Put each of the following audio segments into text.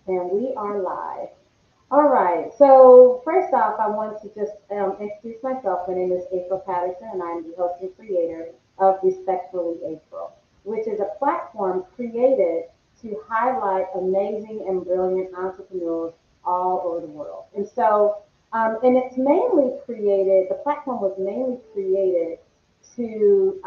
And we are live. All right. So first off, I want to just introduce myself. My name is April Patterson, and I'm the host and creator of Respectfully April, which is a platform created to highlight amazing and brilliant entrepreneurs all over the world. And it's mainly created. The platform was mainly created to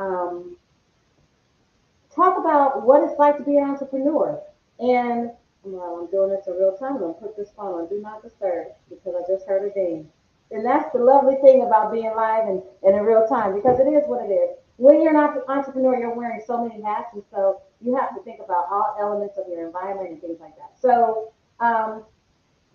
talk about what it's like to be an entrepreneur. And well, I'm doing this in real time. I'm gonna put this phone on do not disturb because I just heard a ding. And that's the lovely thing about being live and in real time because it is what it is. When you're an entrepreneur, you're wearing so many hats, and so you have to think about all elements of your environment and things like that. So um,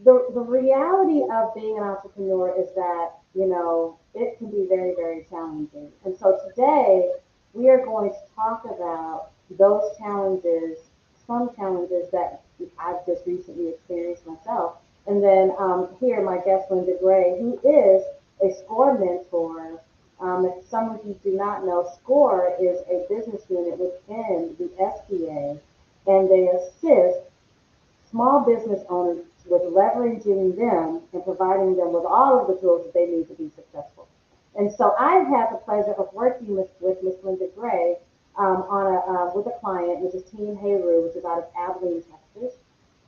the reality of being an entrepreneur is that it can be very challenging. And so today we are going to talk about those challenges, some challenges that I've just recently experienced myself. And then here my guest Linda Gray, who is a SCORE mentor. If some of you do not know, SCORE is a business unit within the SBA, and they assist small business owners with leveraging them and providing them with all of the tools that they need to be successful. And so I've had the pleasure of working with Miss Linda Gray with a client, which is Team Hayru, which is out of Abilene, Texas.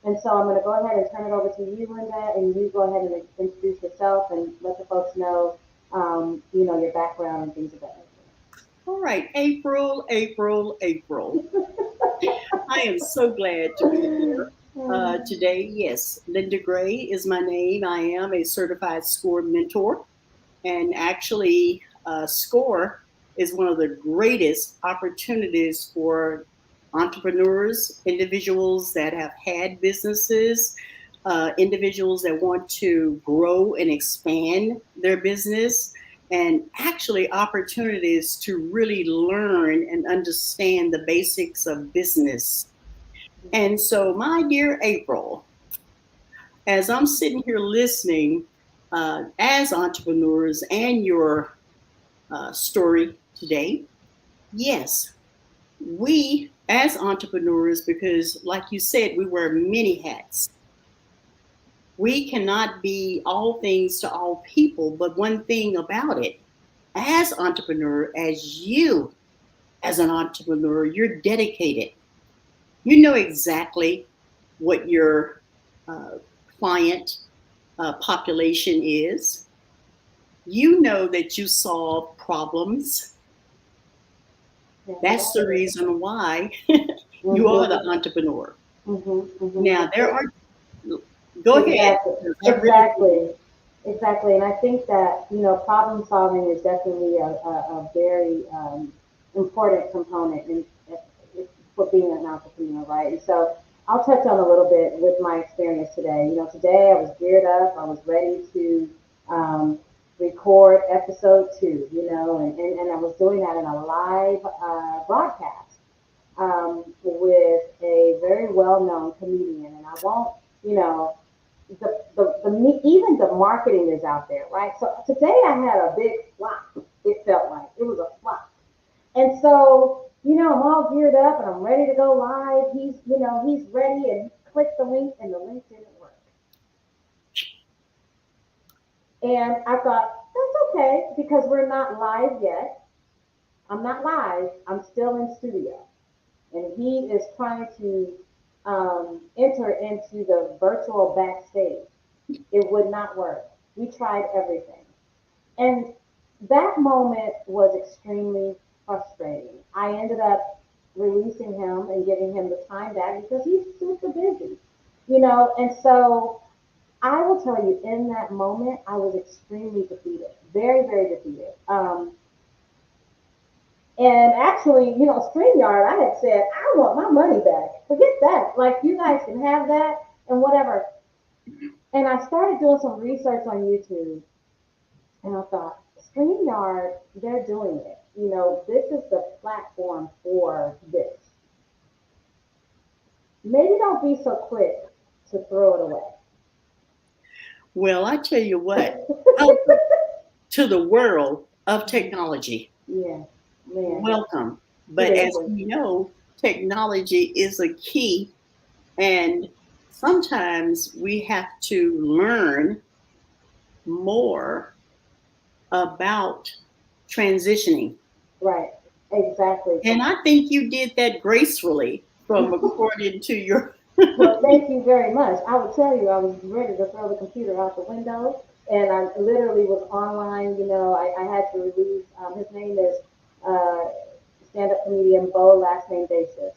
And so I'm going to go ahead and turn it over to you, Linda, and you go ahead and introduce yourself and let the folks know, your background and things of that All right, April. I am so glad to be here nature. today. Yes, Linda Gray is my name. I am a certified SCORE mentor, and actually, SCORE is one of the greatest opportunities for entrepreneurs, individuals that have had businesses, individuals that want to grow and expand their business, and actually opportunities to really learn and understand the basics of business. And so, my dear April, as I'm sitting here listening, as entrepreneurs and your story today, yes, we as entrepreneurs, because like you said, we wear many hats. We cannot be all things to all people, but one thing about it, as entrepreneur, as you as an entrepreneur, you're dedicated. You know exactly what your uh, client population is. You know that you solve problems. Yeah, That's that's the it. reason why you are the Mm-hmm, entrepreneur. Now, mm-hmm. there are, go ahead, Exactly, because I really believe. exactly, exactly. And I think that, problem solving is definitely a very important component for being an entrepreneur, right? And so I'll touch on a little bit with my experience today. Today I was geared up, I was ready to um, record episode two, and I was doing that in a live broadcast with a very well-known comedian, and I won't, you know, even the marketing is out there, right? So today I had a big flop. It felt like it was a flop, and so I'm all geared up and I'm ready to go live. He's ready, and he clicked the link, and the link didn't work. And I thought that's okay because we're not live yet. I'm not live. I'm still in studio. And he is trying to enter into the virtual backstage. It would not work. We tried everything. And that moment was extremely frustrating. I ended up releasing him and giving him the time back because he's super busy, and so I will tell you in that moment, I was extremely defeated, very defeated. And actually, StreamYard, I had said, I want my money back. Forget that. Like, you guys can have that and whatever. And I started doing some research on YouTube, and I thought, StreamYard, they're doing it. This is the platform for this. Maybe don't be so quick to throw it away. Well, I tell you what, welcome to the world of technology. Yeah, man, Welcome. But as seriously. we know, technology is a key. And sometimes we have to learn more about transitioning. Right. Exactly. And I think you did that gracefully from according to your. Well, thank you very much. I will tell you, I was ready to throw the computer out the window, and I literally was online. I had to release. His name is uh, stand-up comedian Bo, last name Basis.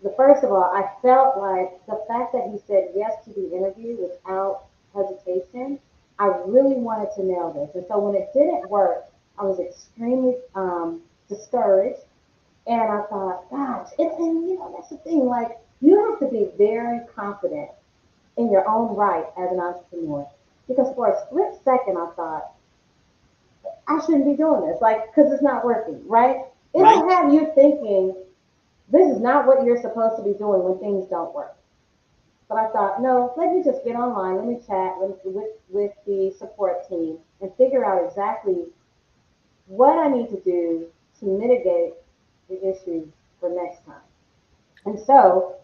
The first of all, I felt like the fact that he said yes to the interview without hesitation. I really wanted to nail this, and so when it didn't work, I was extremely discouraged. And I thought, gosh, and that's the thing. Like, you have to be very confident in your own right as an entrepreneur. Because for a split second, I thought, I shouldn't be doing this, like, because it's not working, right? Right. It'll have you thinking, this is not what you're supposed to be doing when things don't work. But I thought, no, let me just get online, let me chat with the support team and figure out exactly what I need to do to mitigate the issue for next time. And so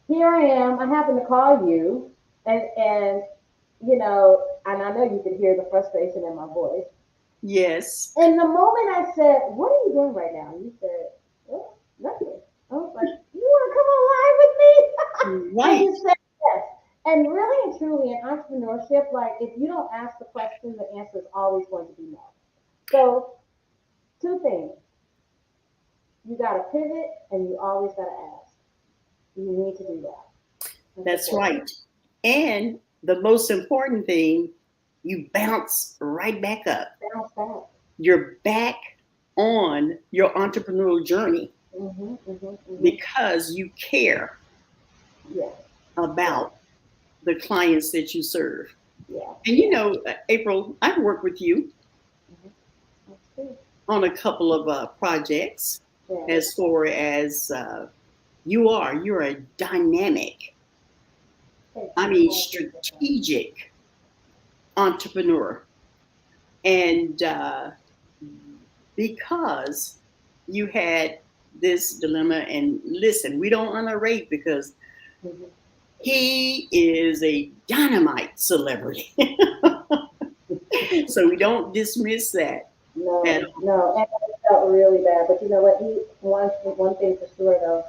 here I am. I happen to call you, and and I know you could hear the frustration in my voice. Yes. And the moment I said, "What are you doing right now?" You said, "Oh, nothing." I was like, "You want to come on live with me?" And Right. you said yes. And really and truly, in entrepreneurship, like if you don't ask the question, the answer is always going to be no. So, two things: you got to pivot, and you always got to ask. You need to do that. And That's support. right. And the most important thing, you bounce right back up. Bounce back. You're back on your entrepreneurial journey Mm-hmm, mm-hmm, mm-hmm. because you care Yes, yes, about the clients that you serve. yeah, And yeah. April, I've worked with you Mm-hmm. That's good. on a couple of projects Yes. as far as you're a dynamic, Thank I you. mean, I appreciate that. strategic entrepreneur. And because you had this dilemma, and listen, we don't underrate because Mm-hmm. he is a dynamite celebrity. So we don't dismiss that at No, all. no, and it felt really bad. But you know what? One thing for sure though,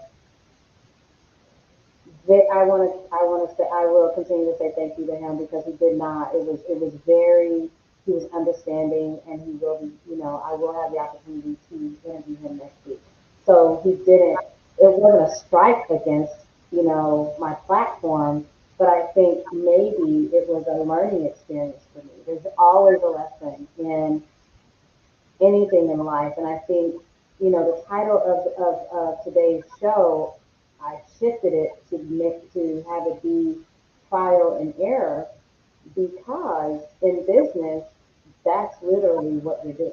that I want to say, I will continue to say thank you to him because he did not. It was very. He was understanding, and he will be. I will have the opportunity to interview him next week. So he didn't. It wasn't a strike against my platform, but I think maybe it was a learning experience for me. There's always a lesson in anything in life. And I think, the title of today's show, I shifted it to have it be trial and error because in business, that's literally what you're doing.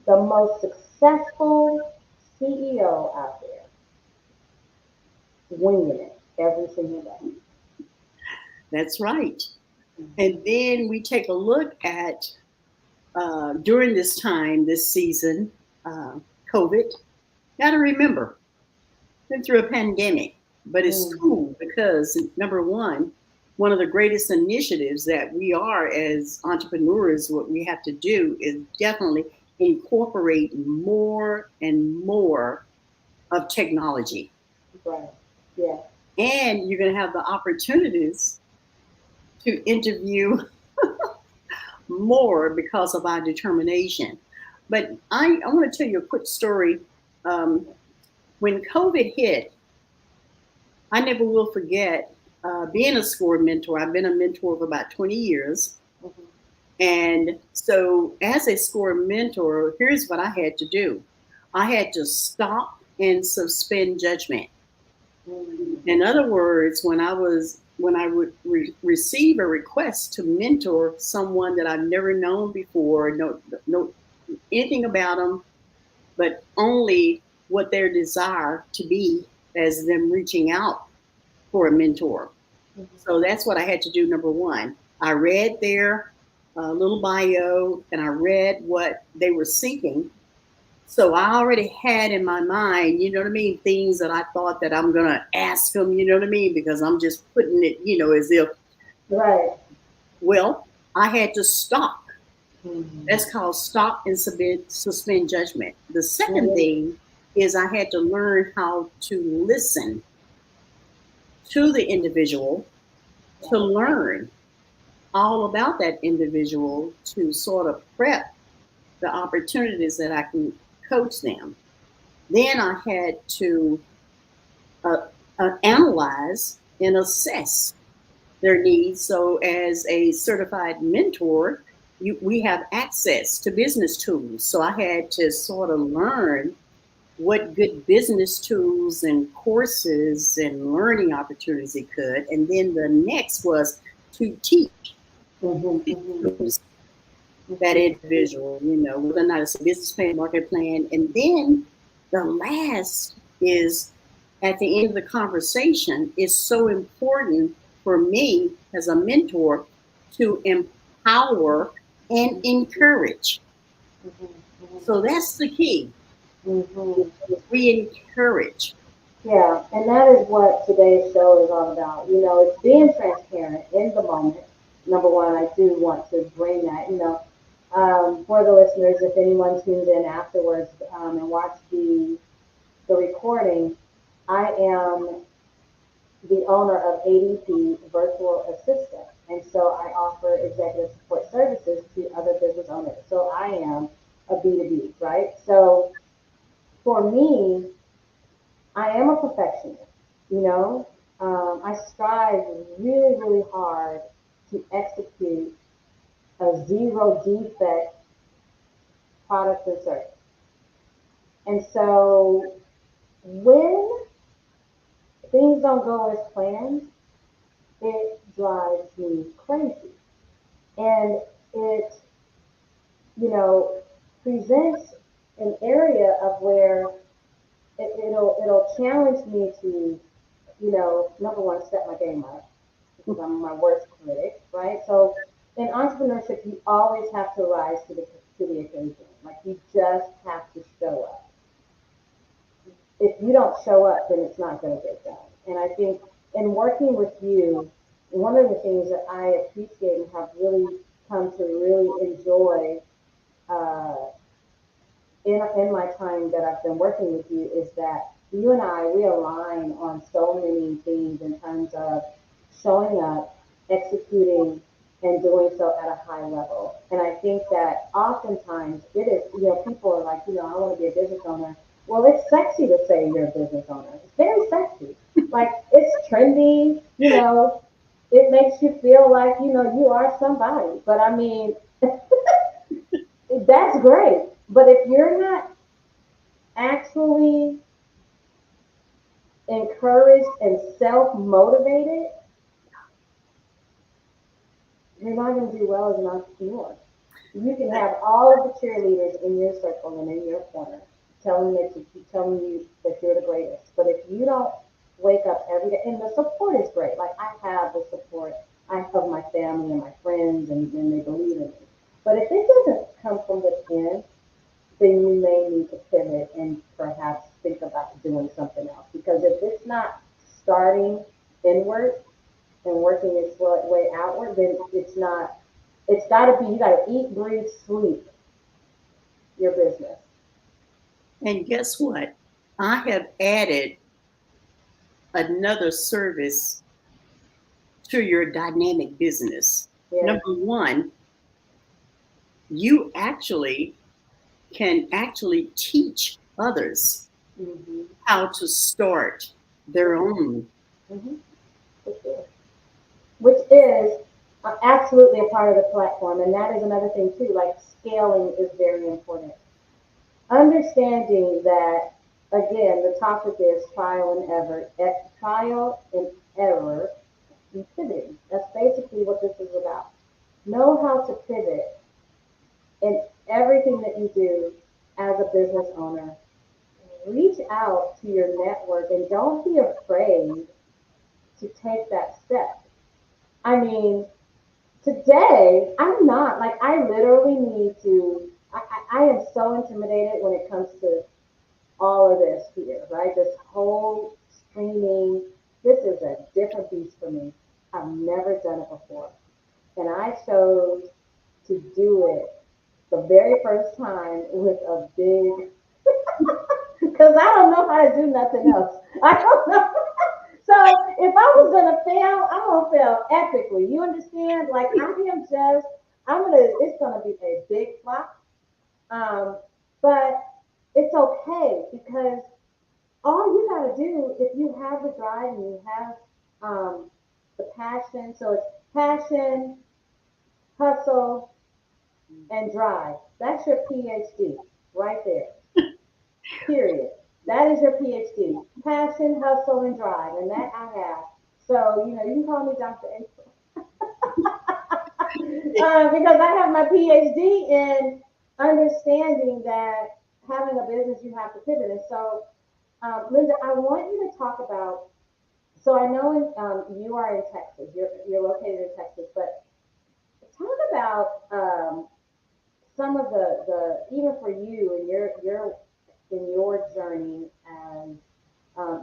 The most successful CEO out there, winging it every single day. That's right. Mhm. And then we take a look at during this time, this season, uh, COVID. Got to remember, been through a pandemic, but it's Mhm. cool because number one of the greatest initiatives that we are as entrepreneurs, what we have to do is definitely incorporate more and more of technology. Right. Yeah. And you're going to have the opportunities to interview more because of our determination. But I want to tell you a quick story. Um, when COVID hit, I never will forget being a SCORE mentor. I've been a mentor for about 20 years. Mhm. And so, as a SCORE mentor, here's what I had to do: I had to stop and suspend judgment. Mhm. In other words, when I would receive a request to mentor someone that I've never known before, no anything about them, but only what their desire to be as them reaching out for a mentor. Mhm. So that's what I had to do. Number one, I read their little bio and I read what they were seeking. So I already had in my mind, you know what I mean, things that I thought that I'm gonna ask them, you know what I mean, because I'm just putting it, as if, Right. well, I had to stop. Mm-hmm. That's called stop and suspend judgment. The second Mm-hmm. thing is I had to learn how to listen to the individual to Right. learn all about that individual to sort of prep the opportunities that I can coach them. Then I had to uh, analyze and assess their needs. So, as a certified mentor, we have access to business tools. So, I had to sort of learn what good business tools and courses and learning opportunities it could. And then the next was to teach Mm-hmm. Mm-hmm. that individual, whether or not it's a business plan, market plan. And then the last is at the end of the conversation is so important for me as a mentor to empower and encourage. So that's the key. Mm-hmm. We encourage. Yeah, and that is what today's show is all about. It's being transparent in the moment. Number one, I do want to bring that, for the listeners, if anyone tunes in afterwards and watch the recording, I am the owner of ADP Virtual Assistant. And so I offer executive support services to other business owners. So I am a B2B, right? So for me, I am a perfectionist, you know. I strive really, really hard to execute a zero defect product or service. And so when things don't go as planned, it drives me crazy. And it, you know, presents an area of where it'll challenge me to, number one, step my game up because I'm my worst critic, right? So in entrepreneurship, you always have to rise to the occasion. Like you just have to show up. If you don't show up, then it's not going to get done. And I think in working with you, one of the things that I appreciate and have really come to really enjoy uh, in my time that I've been working with you is that you and I, we align on so many things in terms of showing up, executing, and doing so at a high level. And I think that oftentimes it is, people are like, I want to be a business owner. Well, it's sexy to say you're a business owner. It's very sexy. Like, it's trendy, it makes you feel like, you are somebody. But I mean, that's great. But if you're not actually encouraged and self motivated, you're not going to do well as an entrepreneur. You can have all of the cheerleaders in your circle and in your corner telling you that you're the greatest. But if you don't wake up every day, and the support is great. Like I have the support I have my family and my friends, and they believe in me. But if it doesn't come from within, then you may need to pivot and perhaps think about doing something else. Because if it's not starting inward and working its way outward, then it's not. It's got to be. You got to eat, breathe, sleep your business. And guess what? I have added another service to your dynamic business. Yes. Number one, you actually can actually teach others Mm-hmm. how to start their own. Mm-hmm. For sure. Which is absolutely a part of the platform, and that is another thing too. Like scaling is very important. Understanding that again, the topic is trial and error, and pivoting. That's basically what this is about. Know how to pivot in everything that you do as a business owner. Reach out to your network and don't be afraid to take that step. I mean, today I'm not like I literally need to. I am so intimidated when it comes to all of this here, right? This whole streaming, this is a different beast for me. I've never done it before. And I chose to do it the very first time with a big, because I don't know how to do nothing else. I don't know. So if I was gonna fail, I'm gonna fail epically. You understand? Like it's gonna be a big flop. Um, but it's okay because all you gotta do if you have the drive and you have the passion. So it's passion, hustle, and drive. That's your PhD right there. Period. That is your PhD. Passion, hustle, and drive, and that I have. So you can call me Dr. April because I have my PhD in understanding that having a business you have to pivot. And so, Linda, I want you to talk about. So I know you are in Texas. You're located in Texas, but talk about some of the even for you and your journey as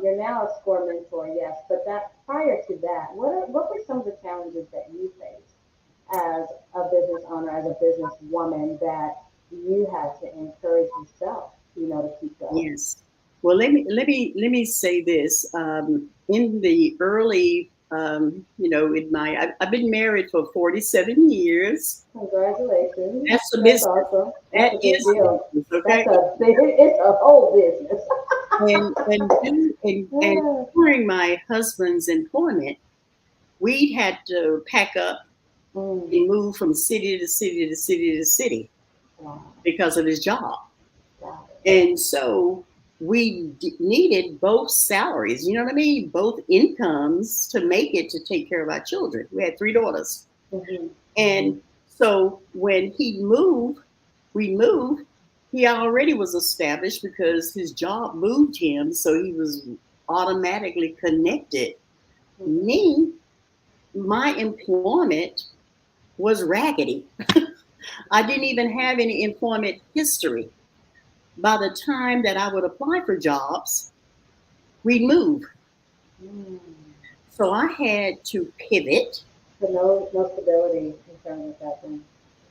you're now a score mentor, yes, but that prior to that, what were some of the challenges that you faced as a business owner, as a business woman that you had to encourage yourself, to keep going? Yes. Well, let me say this. In the early, I've been married for 47 years. Congratulations. That's a That's business. awesome. That's That a big is a deal. business, That's okay? it's a whole business. And during my husband's employment, we had to pack up Mm, and move from city to city to city to city wow, because of his job. wow. And so we needed both salaries, you know what I mean? Both incomes to make it to take care of our children. We had three daughters. Mm-hmm. And so when we moved, he already was established because his job moved him. So he was automatically connected. Mm-hmm. Me, my employment was raggedy. I didn't even have any employment history. By the time that I would apply for jobs, we'd move. Mm. So I had to pivot. So no stability in terms of that thing.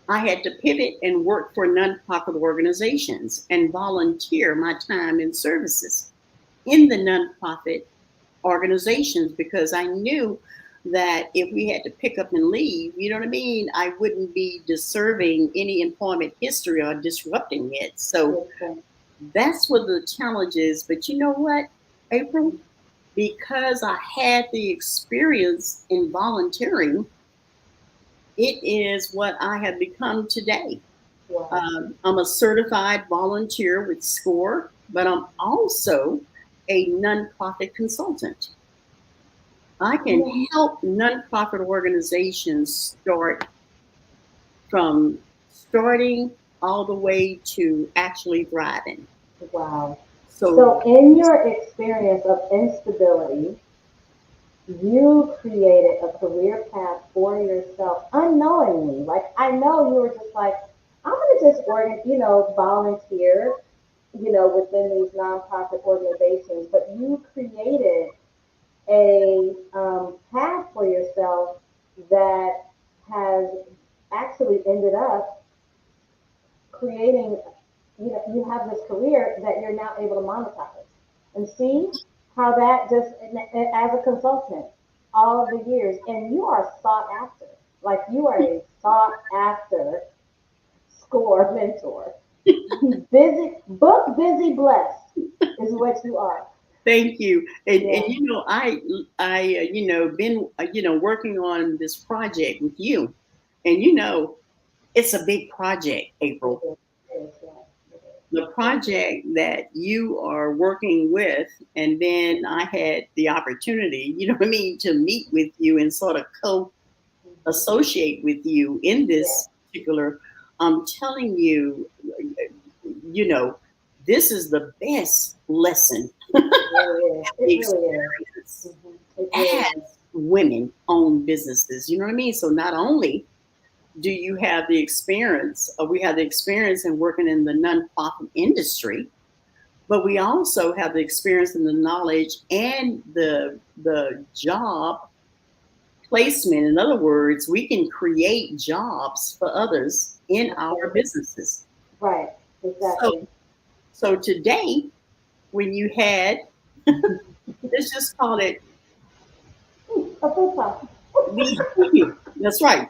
I had to pivot and work for nonprofit organizations and volunteer my time and services in the nonprofit organizations because I knew that if we had to pick up and leave, you know what I mean, I wouldn't be deserving any employment history or disrupting it. So Okay. that's what the challenge is. But you know what, April? Because I had the experience in volunteering, it is what I have become today. Wow. I'm a certified volunteer with SCORE, but I'm also a nonprofit consultant. I can Yeah. help nonprofit organizations start from starting all the way to actually thriving. Wow. So, So in your experience of instability, you created a career path for yourself unknowingly. Like I know you were just like, I'm gonna just volunteer, within these nonprofit organizations, but you created a path for yourself that has actually ended up creating, you have this career that you're now able to monetize. And see how that just, as a consultant, all of the years, and you are sought after. Like you are a sought after score mentor. Busy, book busy, blessed is what you are. thank you. And Yeah. been working on this project with you, and it's a big project, It April. is. It is, yeah. It is. The Thank you. project that you are working with, and then I had the opportunity, you know what I mean, to meet with you and sort of Mhm. co-associate with you in Yeah. this particular. I'm telling you, you know, this is the best lesson It really is. It really is. experience It really as is. women own businesses. You know what I mean? So not only do you have the experience? We have the experience in working in the nonprofit industry, but we also have the experience and the knowledge and the job placement. In other words, we can create jobs for others in our businesses. Right, So, exactly. so today, when you had, let's just call it A full time. that's right.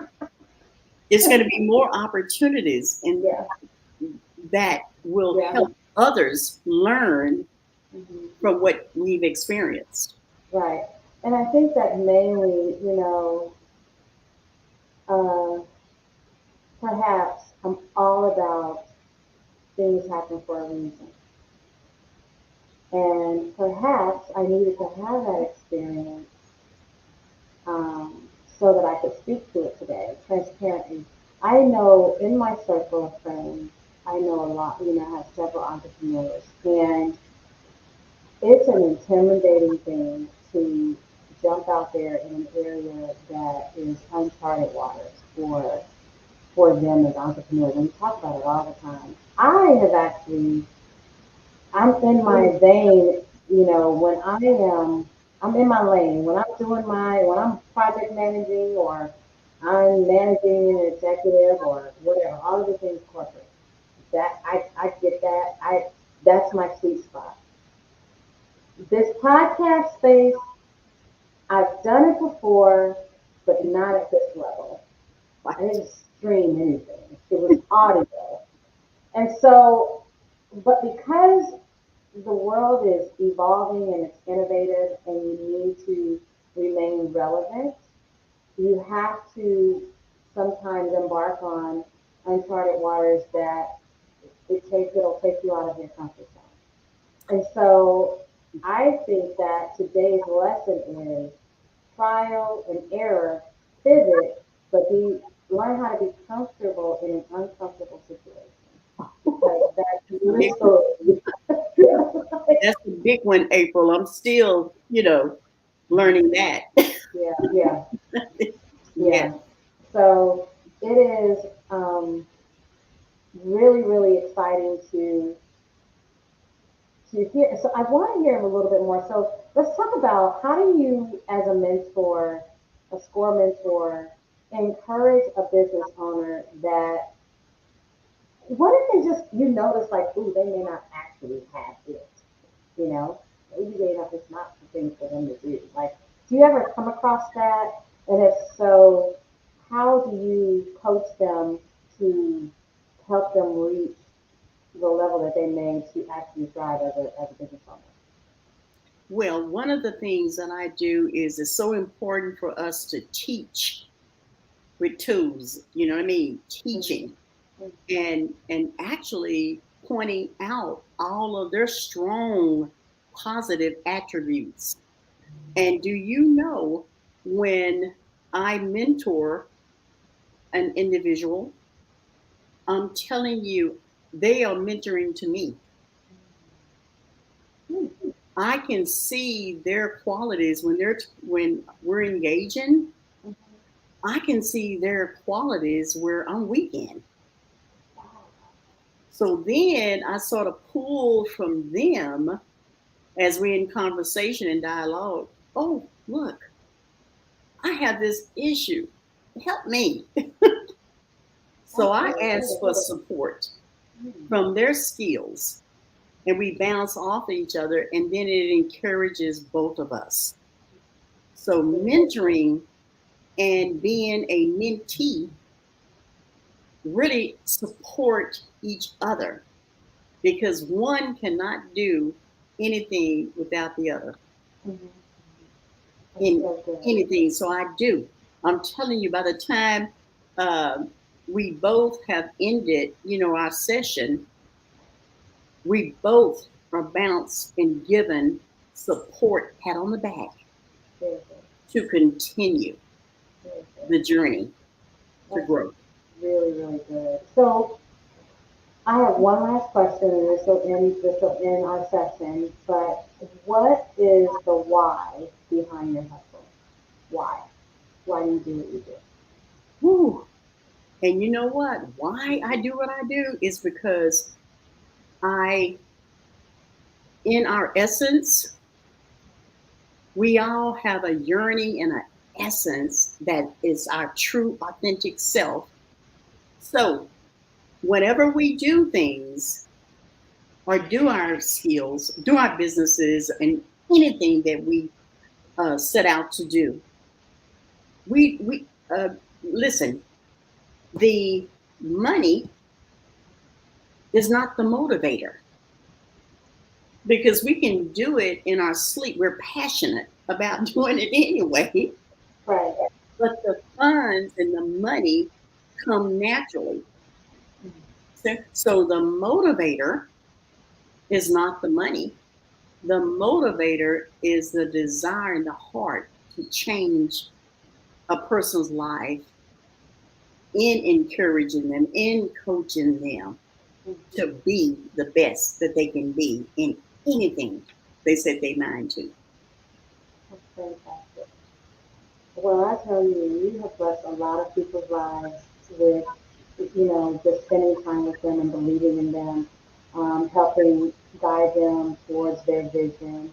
It's going to be more opportunities, and Yeah, that will yeah. help others learn Hmm. from what we've experienced. Right. And I think that mainly, uh, perhaps I'm all about things happen for a reason. And perhaps I needed to have that experience so that I could speak to it today transparently. I know in my circle of friends, I know a lot, I have several entrepreneurs, and it's an intimidating thing to jump out there in an area that is uncharted waters for them as entrepreneurs. And we talk about it all the time. I have actually, I'm in my vein, when I'm in my lane. When I'm project managing or I'm managing an executive or whatever, all of the things corporate. I get that. That's my sweet spot. This podcast space, I've done it before, but not at this level. I Right. didn't stream anything. It was audio. And so, but because the world is evolving and it's innovative and you need to remain relevant, you have to sometimes embark on uncharted waters that it'll take you out of your comfort zone. And so I think that today's lesson is trial and error, pivot, but learn how to be comfortable in an uncomfortable situation. Because that's Big, literally, that's the big one, April. I'm still, learning that. yeah, yeah, Yeah. yeah. So it is really, really exciting to hear. So I want to hear a little bit more. So let's talk about how do you, as a mentor, a score mentor, encourage a business owner that what if they just you notice like, ooh, they may not actually have it, you know? Maybe it's not the thing for them to do. Like, do you ever come across that? And if so, how do you coach them to help them reach the level that they may to actually thrive as a business owner? Well, one of the things that I do is it's so important for us to teach with tools, you know what I mean? Mm-hmm. Teaching and actually pointing out all of their strong positive attributes. And do you know when I mentor an individual, I'm telling you, they are mentoring to me. Mm-hmm. I can see their qualities when we're engaging. I can see their qualities where I'm weak in. So then I sort of pull from them as we're in conversation and dialogue. Oh, look, I have this issue. Help me. So I ask for Absolutely. support Mm-hmm. from their skills and we bounce off each other and then it encourages both of us. So mentoring and being a mentee really support each other because one cannot do anything without the other Mm-hmm. That's in so good. anything. So I do. I'm telling you, by the time uh, we both have ended, our session, we both are bounced and given support, pat on the back Very good. to continue Very good. the journey to That's growth. really, really good. So I have one last question, and this will end our session. But what is the why behind your hustle? Why? Why do you do what you do? Whew. And you know what? Why I do what I do is because I, in our essence, we all have a yearning and an essence that is our true, authentic self. So, whenever we do things or do our skills, do our businesses, and anything that we set out to do, we listen. The money is not the motivator because we can do it in our sleep. We're passionate about doing it anyway, Right. but the funds and the money come naturally. So the motivator is not the money. The motivator is the desire in the heart to change a person's life in encouraging them, in coaching them to Mhm. be the best that they can be in anything they set their mind to. That's fantastic. Well, I tell you, you have blessed a lot of people's lives with, just spending time with them and believing in them, helping guide them towards their vision.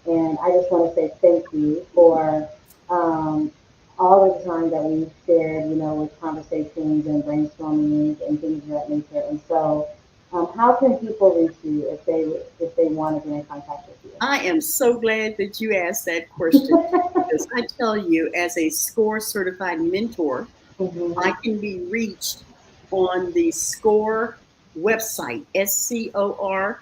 And I just want to say thank you for um, all of the time that we've shared, with conversations and brainstorming and things of that nature. And so, how can people reach you if they want to get in contact with you? I am so glad that you asked that question because I tell you, as a SCORE certified mentor, I Hmm. can be reached on the SCORE website, SCORE.org.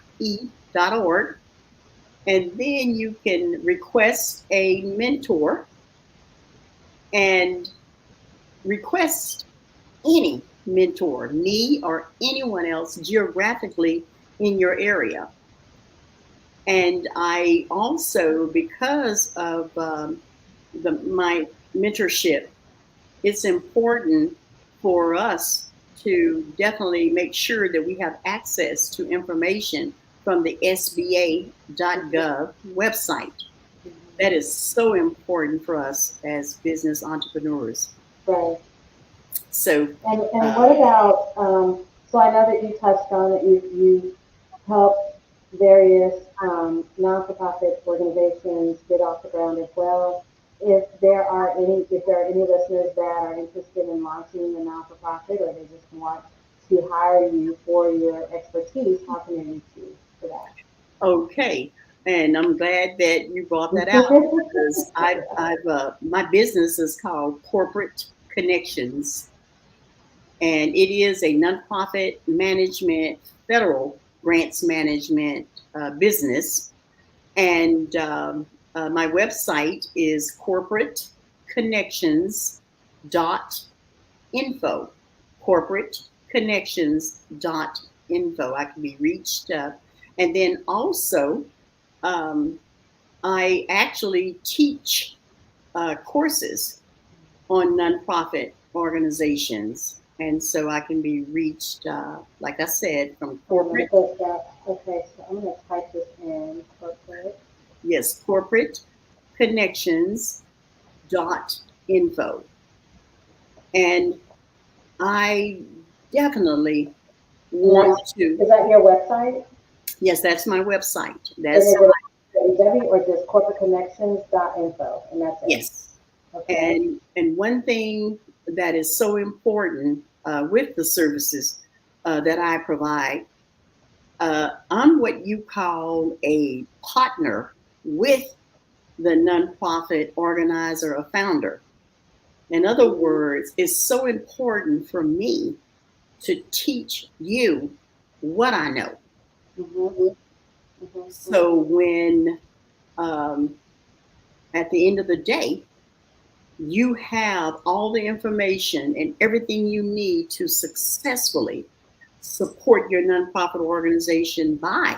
And then you can request a mentor and request any mentor, me or anyone else geographically in your area. And I also, because of my mentorship, it's important for us to definitely make sure that we have access to information from the SBA.gov website. That Hmm. is so important for us as business entrepreneurs. Right. So, And uh, what about, so I know that you touched on that you help various non-for-profit organizations get off the ground as well. If there are any listeners that are interested in launching a non-for-profit or they just want to hire you for your expertise, how can they reach you for that? okay. And I'm glad that you brought that out because my business is called Corporate Connections, and it is a nonprofit management, federal grants management business. And my website is corporateconnections.info. Corporateconnections.info. I can be reached. And then also, um, I actually teach courses on nonprofit organizations. And so I can be reached, like I said, from I'm gonna corporate, put that. Okay, so I'm gonna type this in corporate. yes, corporate connections.info. And I definitely And want that's, to, is that your website? yes, that's my website. And That's, is it www or just corporateconnections.info? And that's it. yes. Okay. And one thing that is so important with the services that I provide, I'm what you call a partner with the nonprofit organizer or founder. In other words, it's so important for me to teach you what I know. Mhm. Mhm. So Mhm. when um, at the end of the day, you have all the information and everything you need to successfully support your nonprofit organization by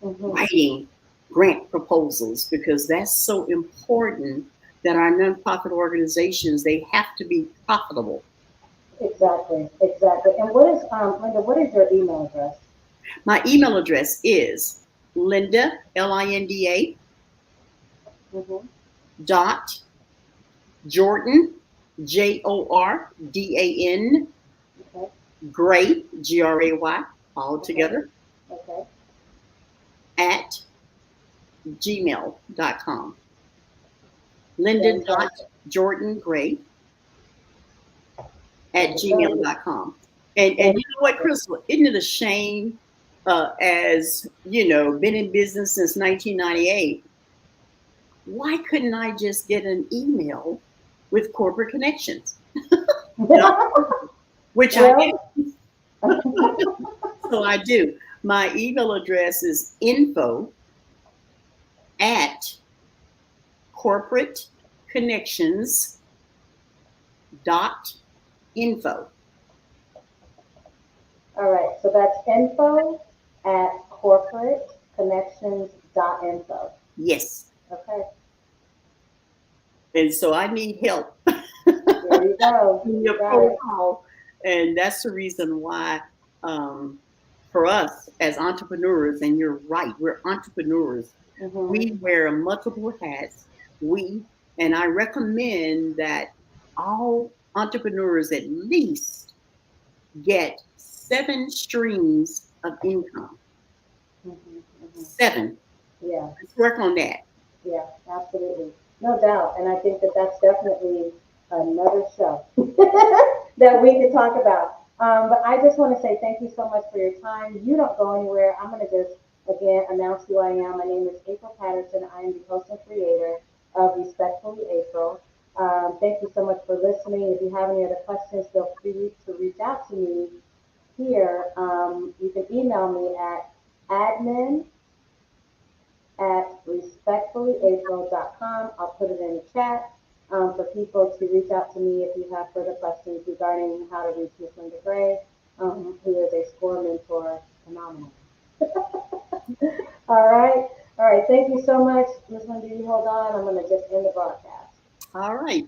Mhm. writing grant proposals, because that's so important that our nonprofit organizations, they have to be profitable. Exactly. Exactly. And what is Linda? What is your email address? My email address is Linda, Linda, Mhm. dot Jordan, Jordan, Gray, Gray, all together, Okay. at gmail.com. Linda.JordanGray at gmail.com. And you know what, Crystal, isn't it a shame, as you know, been in business since 1998, why couldn't I just get an email with corporate connections? Which I do. So I do. My email address is info@corporateconnections.info. All right, so that's info@corporateconnections.info. Yes. Okay, And so I need help. there you go. Your profile. And that's the reason why, for us as entrepreneurs, and you're right, we're entrepreneurs. Mm-hmm. We wear multiple hats. And I recommend that all entrepreneurs at least get 7 streams of income. Mm-hmm. Mm-hmm. 7. Yeah. Let's work on that. Yeah, absolutely. No doubt. And I think that that's definitely another show that we can talk about. But I just want to say thank you so much for your time. You don't go anywhere. I'm going to just, again, announce who I am. My name is April Patterson. I am the host and creator of Respectfully April. Thank you so much for listening. If you have any other questions, feel free to reach out to me here. You can email me at admin@respectfullyapril.com. I'll put it in the chat for people to reach out to me if you have further questions regarding how to reach Miss Linda Gray, who is a score mentor phenomenal. All right. All right. Thank you so much, Miss Linda. You hold on. I'm going to just end the broadcast. All right.